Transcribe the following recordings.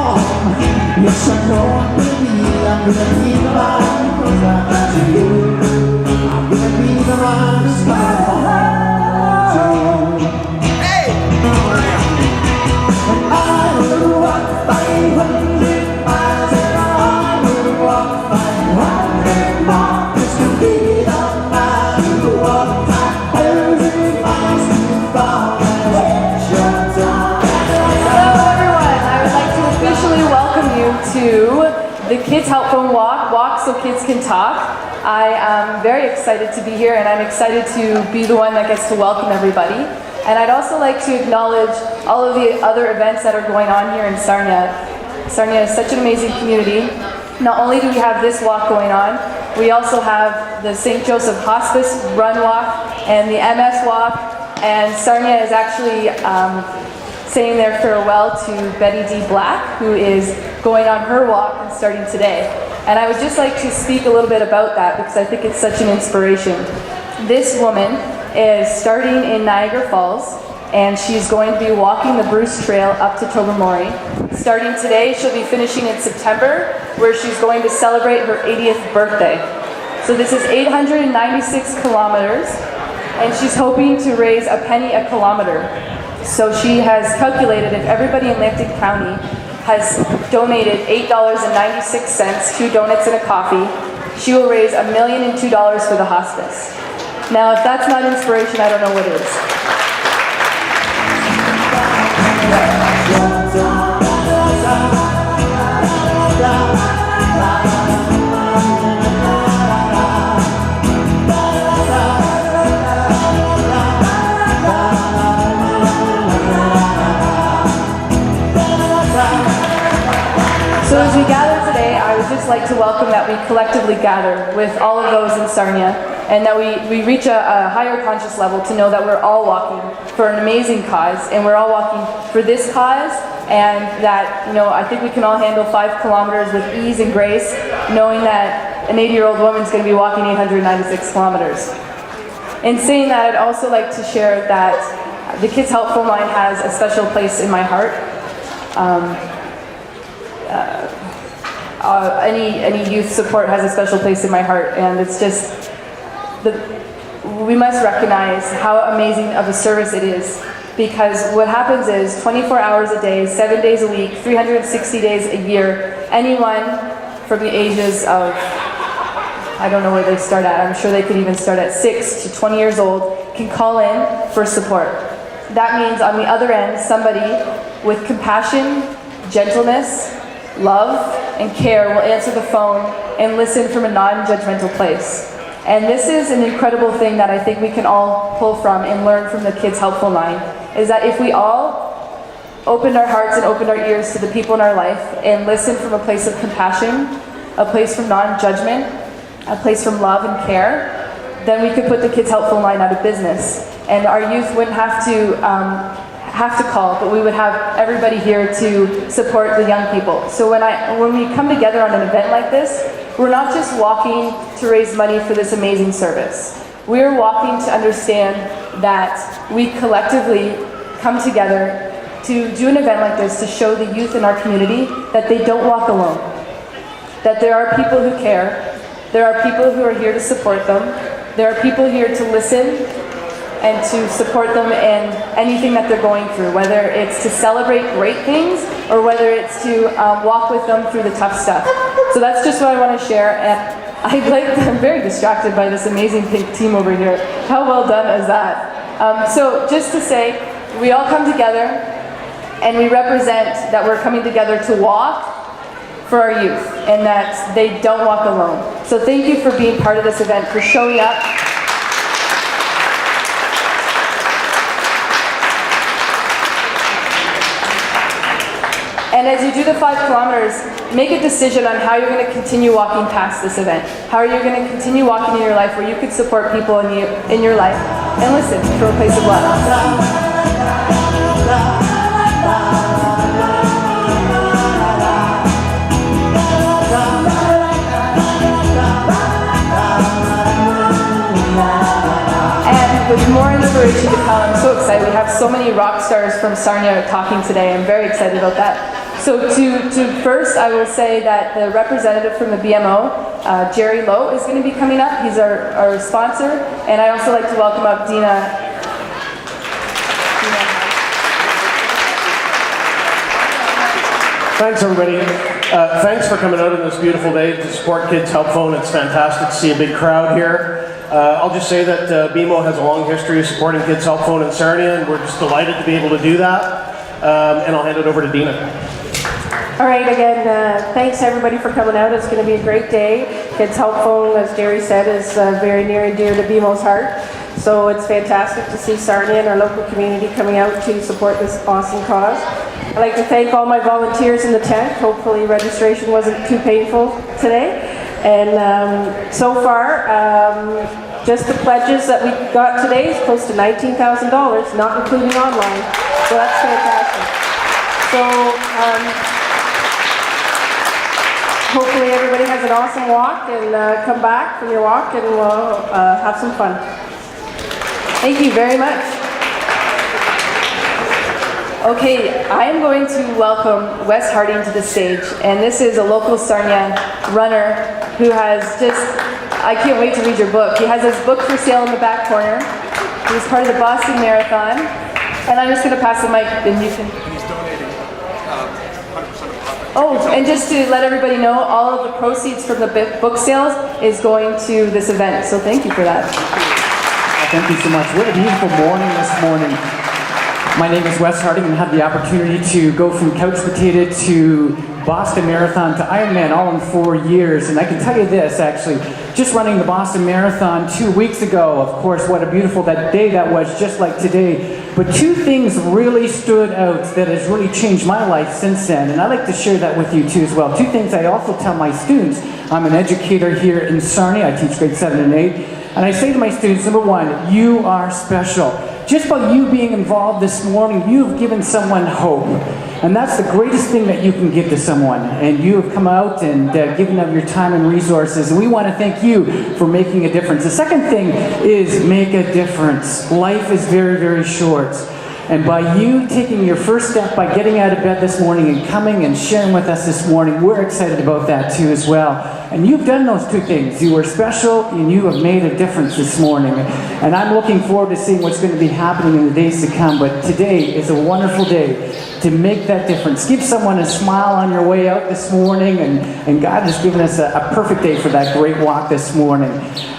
Yes, I know I'm gonna be the one, 'cause I'm back to you. I'm gonna be the one who's my home to you. Hey! And I will walk 500 miles and I will walk 500 more just to be the man who walked 5,000 miles too far and waste your time. Hello everyone, I would like to officially welcome you to the Kids Help Phone Walk, Walk So Kids Can Talk. I am very excited to be here and I'm excited to be the one that gets to welcome everybody. And I'd also like to acknowledge all of the other events that are going on here in Sarnia. Sarnia is such an amazing community. Not only do we have this walk going on, we also have the St. Joseph Hospice Run Walk and the MS Walk. And Sarnia is actually saying their farewell to Betty D. Black, who is going on her walk and starting today. And I would just like to speak a little bit about that because I think it's such an inspiration. This woman is starting in Niagara Falls and she's going to be walking the Bruce Trail up to Tobermory. Starting today, she'll be finishing in September, where she's going to celebrate her 80th birthday. So this is 896 kilometers and she's hoping to raise a penny a kilometer. So she has calculated if everybody in Lambton County has donated $8.96, 2 donuts and a coffee, she will raise $1,002,002 for the hospice. Now, if that's not inspiration, I don't know what is. So as we gather today, I would just like to welcome that we collectively gather with all of those in Sarnia and that we reach a higher conscious level to know that we're all walking for an amazing cause and we're all walking for this cause and that, I think we can all handle 5 kilometers with ease and grace knowing that an 80-year-old woman's going to be walking 896 kilometers. In saying that, I'd also like to share that the Kids Help Phone Line has a special place in my heart. Any youth support has a special place in my heart, and it's just we must recognize how amazing of a service it is, because what happens is 24 hours a day, 7 days a week, 360 days a year, anyone from the ages of, I don't know where they start at, I'm sure they could even start at 6 to 20 years old, can call in for support. That means on the other end, somebody with compassion, gentleness, love, and care will answer the phone and listen from a non-judgmental place. And this is an incredible thing that I think we can all pull from and learn from the Kids Help Phone Line, is that if we all opened our hearts and opened our ears to the people in our life and listened from a place of compassion, a place from non-judgment, a place from love and care, then we could put the Kids Help Phone Line out of business. And our youth wouldn't have to call, but we would have everybody here to support the young people. So when we come together on an event like this, we're not just walking to raise money for this amazing service. We're walking to understand that we collectively come together to do an event like this to show the youth in our community that they don't walk alone, that there are people who care, there are people who are here to support them, there are people here to listen and to support them in anything that they're going through, whether it's to celebrate great things or whether it's to walk with them through the tough stuff. So that's just what I want to share, and I'm very distracted by this amazing pink team over here. How well done is that? So just to say, we all come together and we represent that we're coming together to walk for our youth and that they don't walk alone. So thank you for being part of this event, for showing up. And as you do the 5 kilometers, make a decision on how you're going to continue walking past this event. How are you going to continue walking in your life where you could support people in your life and listen from a place of love. With more inspiration to come, I'm so excited. We have so many rock stars from Sarnia talking today. I'm very excited about that. So to first, I will say that the representative from the BMO, Jerry Lowe, is going to be coming up. He's our sponsor. And I also like to welcome up Dina. Thanks, everybody. Thanks for coming out on this beautiful day to support Kids Help Phone. It's fantastic to see a big crowd here. I'll just say that BMO has a long history of supporting Kids Help Phone in Sarnia, and we're just delighted to be able to do that. And I'll hand it over to Dina. All right, again, thanks everybody for coming out. It's going to be a great day. Kids Help Phone, as Jerry said, is very near and dear to BMO's heart. So it's fantastic to see Sarnia and our local community coming out to support this awesome cause. I'd like to thank all my volunteers in the tent. Hopefully registration wasn't too painful today. And so far, just the pledges that we got today is close to $19,000, not including online. So that's fantastic. So hopefully everybody has an awesome walk, and come back from your walk and we'll have some fun. Thank you very much. Okay, I am going to welcome Wes Harding to the stage, and this is a local Sarnia runner who has just, I can't wait to read your book. He has his book for sale in the back corner. He was part of the Boston Marathon, and I'm just going to pass the mic, and you can... He's donating 100% of profit. Oh, and just to let everybody know, all of the proceeds from the book sales is going to this event, so thank you for that. Thank you so much. What a beautiful morning this morning. My name is Wes Harding, and I had the opportunity to go from couch potato to Boston Marathon to Ironman all in 4 years. And I can tell you this, actually, just running the Boston Marathon 2 weeks ago, of course, what a beautiful day that was, just like today. But two things really stood out that has really changed my life since then, and I'd like to share that with you too as well. Two things I also tell my students. I'm an educator here in Sarnia. I teach grades 7 and 8. And I say to my students, number one, you are special. Just by you being involved this morning, you've given someone hope. And that's the greatest thing that you can give to someone. And you have come out and given of your time and resources. And we want to thank you for making a difference. The second thing is make a difference. Life is very, very short. And by you taking your first step by getting out of bed this morning and coming and sharing with us this morning, we're excited about that too as well. And you've done those two things. You were special and you have made a difference this morning. And I'm looking forward to seeing what's going to be happening in the days to come. But today is a wonderful day to make that difference. Give someone a smile on your way out this morning. And God has given us a perfect day for that great walk this morning.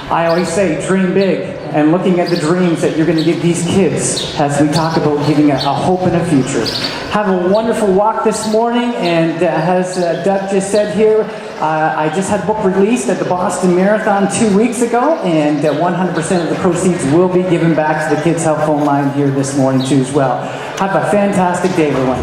I always say, dream big. And looking at the dreams that you're going to give these kids as we talk about giving a hope and a future. Have a wonderful walk this morning, and as Doug just said here, I just had a book released at the Boston Marathon 2 weeks ago, and 100% of the proceeds will be given back to the Kids Help Phone line here this morning too as well. Have a fantastic day, everyone.